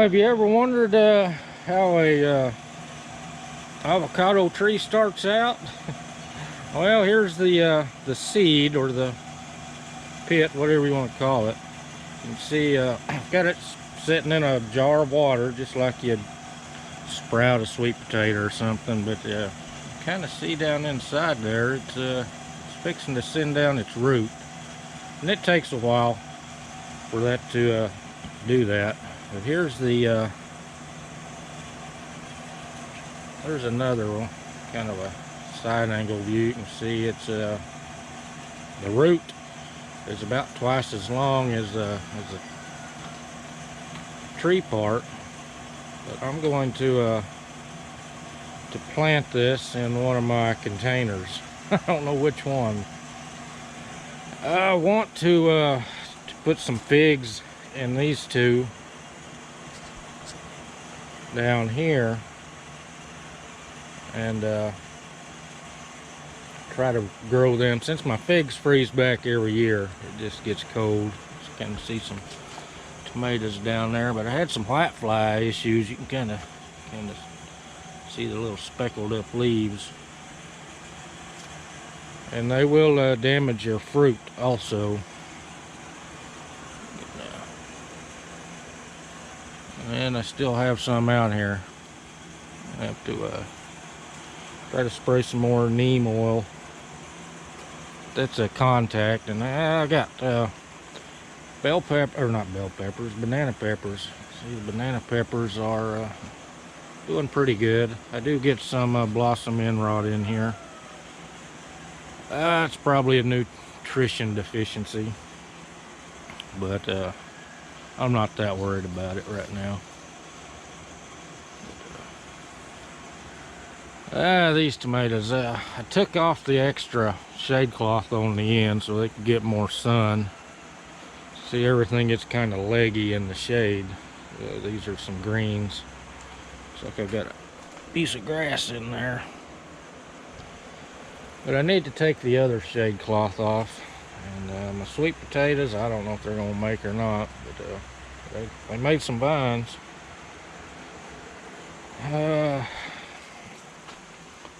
Have you ever wondered how a avocado tree starts out? Well, here's the seed, or the pit, whatever you want to call it. You can see I've got it sitting in a jar of water, just like you'd sprout a sweet potato or something. But you kind of see down inside there, it's fixing to send down its root, and it takes a while for that to do that. But here's the there's another one, kind of a side angle view. You can see it's the root is about twice as long as the tree part. But I'm going to plant this in one of my containers. I don't know which one. I want to put some figs in these two down here, and try to grow them. Since my figs freeze back every year, it just gets cold. So you can see some tomatoes down there, but I had some whitefly issues. You can kind of see the little speckled up leaves, and they will damage your fruit also. And I still have some out here. I have to try to spray some more neem oil. That's a contact. And I got bell pepper, or not bell peppers, banana peppers. See, the banana peppers are doing pretty good. I do get some blossom end rot in here. It's probably a nutrition deficiency, but I'm not that worried about it right now. These tomatoes, I took off the extra shade cloth on the end so they could get more sun. See, everything gets kind of leggy in the shade. These are some greens. Looks like I've got a piece of grass in there. But I need to take the other shade cloth off. And my sweet potatoes, I don't know if they're going to make or not, but they made some vines.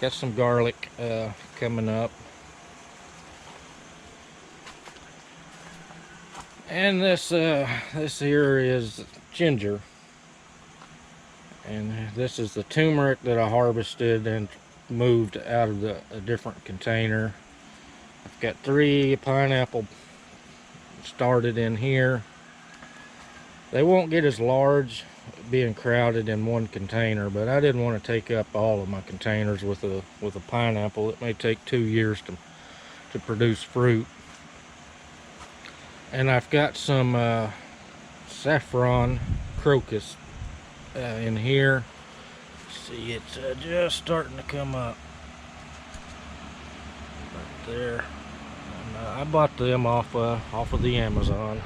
Got some garlic coming up. And this here is ginger. And this is the turmeric that I harvested and moved out of a different container. I've got 3 pineapple started in here. They won't get as large being crowded in one container, but I didn't want to take up all of my containers with a pineapple. It may take 2 years to produce fruit. And I've got some saffron crocus in here. See, it's just starting to come up right there. And, I bought them off of the Amazon.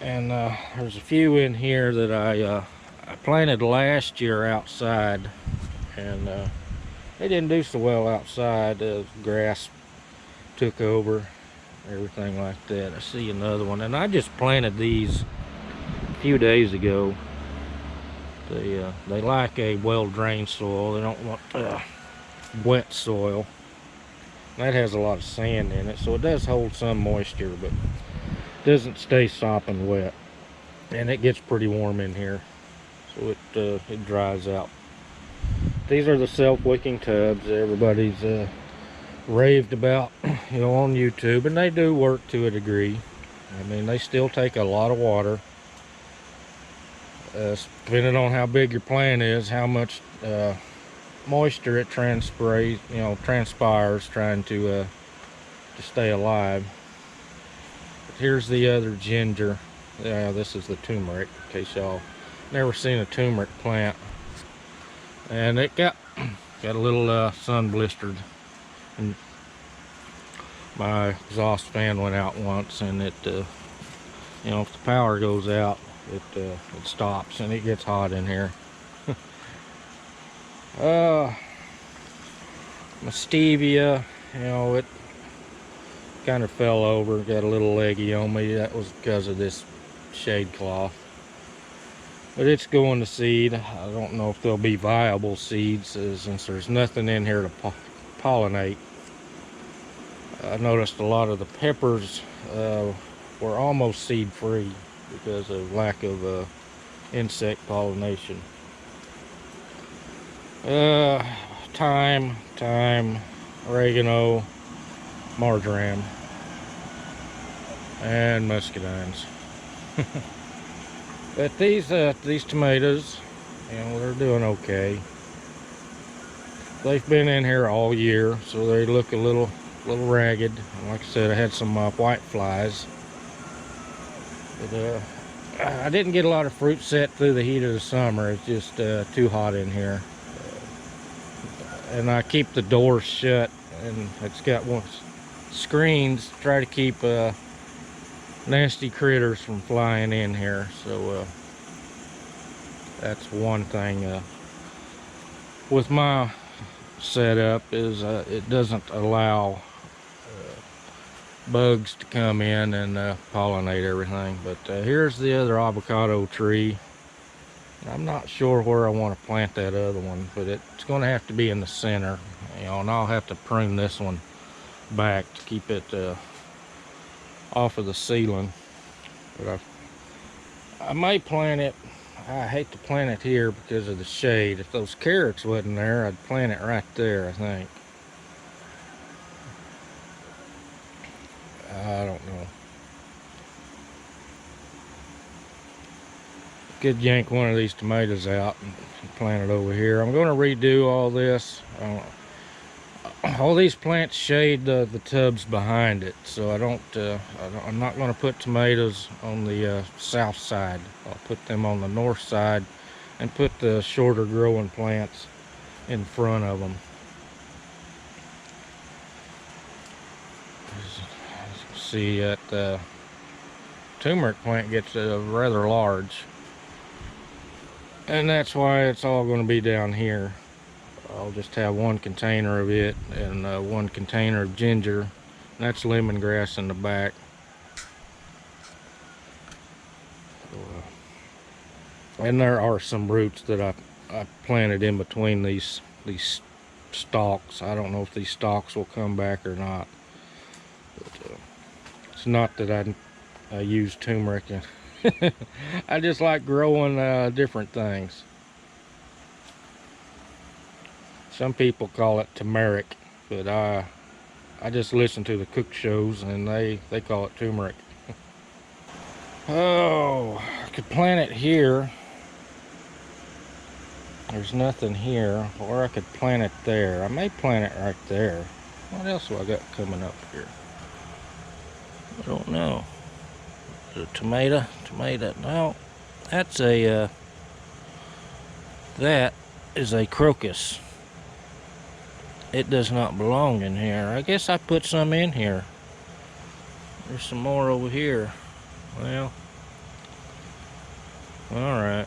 And there's a few in here that I planted last year outside, and they didn't do so well outside. Grass took over, everything like that. I see another one, and I just planted these a few days ago. They like a well-drained soil. They don't want wet soil. That has a lot of sand in it, so it does hold some moisture, but doesn't stay sopping wet. And it gets pretty warm in here, so it dries out. These are the self-wicking tubs everybody's raved about, you know, on YouTube, and they do work to a degree. I mean, they still take a lot of water, depending on how big your plant is, how much moisture it transpires trying to stay alive. Here's the other ginger. This is the turmeric, in case y'all never seen a turmeric plant. And it got a little sun blistered. And my exhaust fan went out once, and it, if the power goes out, it stops, and it gets hot in here. My stevia, it kind of fell over, got a little leggy on me. That was because of this shade cloth. But it's going to seed. I don't know if they'll be viable seeds since there's nothing in here to pollinate. I noticed a lot of the peppers were almost seed free because of lack of insect pollination. Thyme, oregano, marjoram, and muscadines. But these tomatoes, you know, they're doing okay. They've been in here all year, so they look a little ragged. And like I said, I had some white flies. But I didn't get a lot of fruit set through the heat of the summer. It's just too hot in here. And I keep the doors shut, and it's got screens to try to keep nasty critters from flying in here. So that's one thing with my setup is it doesn't allow bugs to come in and pollinate everything. But here's the other avocado tree. I'm not sure where I want to plant that other one, but it's going to have to be in the center, you know, and I'll have to prune this one back to keep it off of the ceiling. But I may plant it. I hate to plant it here because of the shade. If those carrots wasn't there, I'd plant it right there, I think. I don't know. Could yank one of these tomatoes out and plant it over here. I'm going to redo all this. All these plants shade the tubs behind it, so I'm not going to put tomatoes on the south side. I'll put them on the north side and put the shorter growing plants in front of them. As you can see, that turmeric plant gets rather large. And that's why it's all going to be down here. I'll just have one container of it and one container of ginger. And that's lemongrass in the back. And there are some roots that I planted in between these stalks. I don't know if these stalks will come back or not. But, it's not that I use turmeric. I just like growing different things. Some people call it turmeric, but I just listen to the cook shows and they call it turmeric. Oh, I could plant it here. There's nothing here, or I could plant it there. I may plant it right there. What else have I got coming up here? I don't know. Tomato, no, that's a that is a crocus. It does not belong in here. I guess I put some in here. There's some more over here. Well, all right.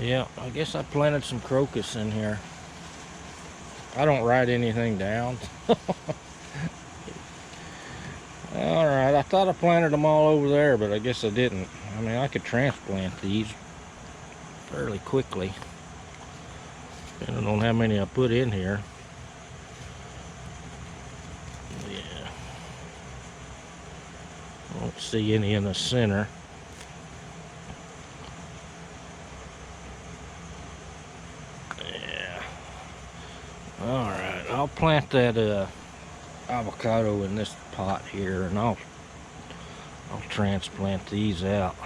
Yeah, I guess I planted some crocus in here. I don't write anything down. Alright, I thought I planted them all over there, but I guess I didn't. I mean, I could transplant these fairly quickly, depending on how many I put in here. Yeah. I don't see any in the center. Yeah. Alright, I'll plant that avocado in this pot here, and I'll transplant these out.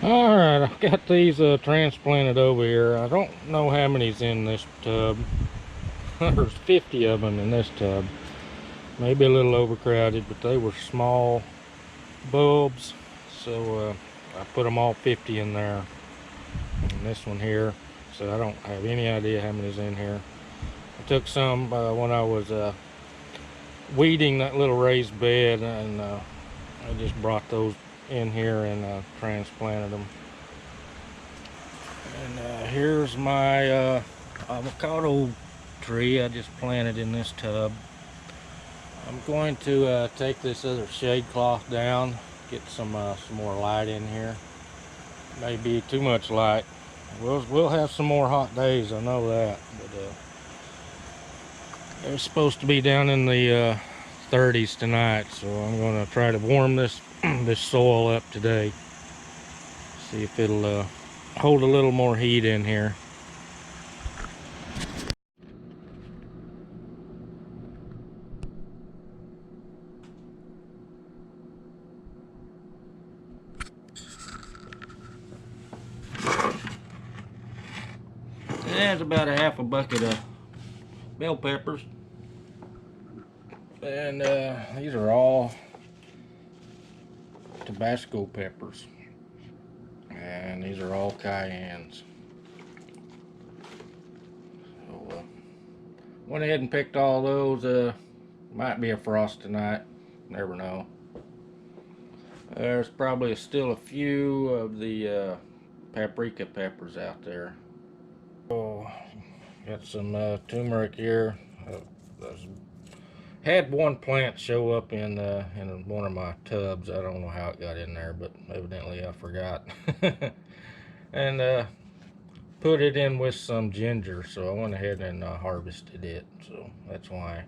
Alright, I've got these transplanted over here. I don't know how many's in this tub. There's 50 of them in this tub. Maybe a little overcrowded, but they were small bulbs, so I put them all 50 in there. And this one here, so I don't have any idea how many's in here. I took some when I was weeding that little raised bed, and I just brought those in here and transplanted them. And here's my avocado tree I just planted in this tub. I'm going to take this other shade cloth down, get some more light in here. Maybe too much light. We'll have some more hot days, I know that. But it's supposed to be down in the 30s tonight, so I'm going to try to warm this this soil up today. See if it'll hold a little more heat in here. That's about a half a bucket of bell peppers. And these are all Tabasco peppers. And these are all cayennes. So went ahead and picked all those. Might be a frost tonight. Never know. There's probably still a few of the paprika peppers out there. Oh, got some turmeric here. Had one plant show up in one of my tubs. I don't know how it got in there, but evidently I forgot. And put it in with some ginger, so I went ahead and harvested it. So that's why